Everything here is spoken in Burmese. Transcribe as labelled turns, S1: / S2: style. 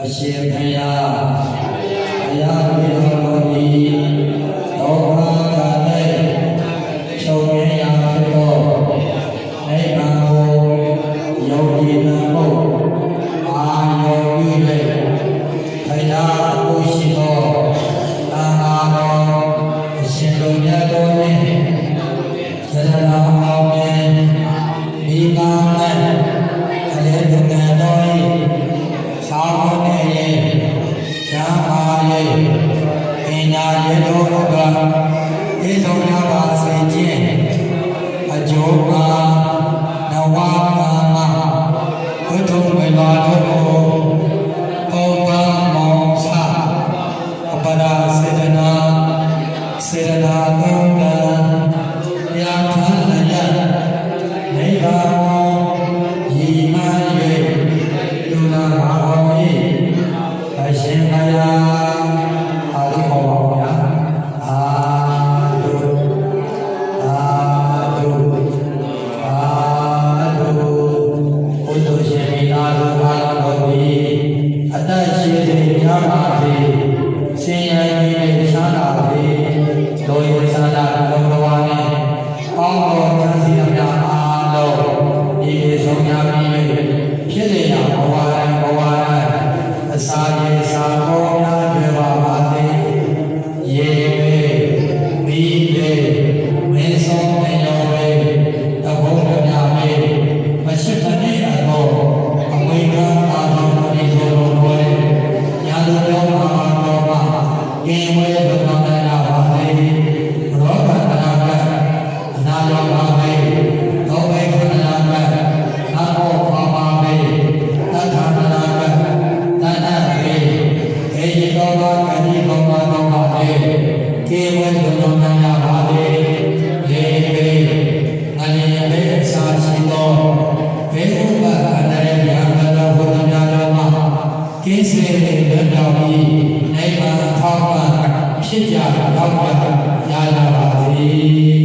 S1: ရှင်ဘုရားဘုရားပြတော်မူ၏လောကကတဲ့ချုပ်ရရာဖြစ်သောနိဗ္ဗာန်ကိုယောဂီနာမုတ်အာယောပြု၍ဘုရားအမှုရှိသောအာဟာတော်အရှင်လူမြတ်တော်နှင့်သရဏအောင်မြင်ဒီကာနဲ့အလေဒုက္ခတော်၏သာဝနေ၏ဇာမာ၏ပညာရေတော်ကဤဆုံးရပါစေခြင်းအကျိုးပါနဝကာမဘုဒ္ဓဝေလာတို့ကိုဩဘာမောသအပရာစေတနာစေတနာသုံးကံရာထလယနိဗ္ဗာန်ဤမှ၍လူနာဘာဝ၏အရှင်ဘုရားအာရုံပါဗျာအာရုံအာရုံအာရုံဘုဒ္ဓရှင်မိသားစုအားလုံးသည်အသက်ရှင်နေကြပါစေဆင်းရဲခြင်းချမ်းသာစေဒုယသနာလုံးတော်ဝါနှင့်အောင်းတော်ဉာဏ်စီအများအားလုံးဤဆုံးများပြီးဖြစ်နေရဘဝတိုင်းဘဝတိုင်းအစာရေစာကောင်းများတွေပါပါစေရေပေမိပေမင်းဆုံးနေရောပေတဘုံများပေမရှိမနေတော့အဝိကအာရုံဒီလိုလိုတွေညာလိုတော့မှာတော့မှာကင်းဝဲတော့မှာလာပါစေရောဂနာကအနာရောပါပေတော့ပဲခန္ဓာကနာမောပါပါပေသတ္ထာနာကသတ္တပေအေယတော်ကကတိကောပါတော့ပါပေကေဝဲတော့မှာလာပါစေလေပေအလျင်ပေစာရှိသောဘေဥပအနရယံဘဒဘုဒ္ဓညာတော်မှာကိစေလက်တော်ပြီးနိဗ္ဗာန်ထောက်ပံ့ဖြစ်ကြတော့ရပါစေ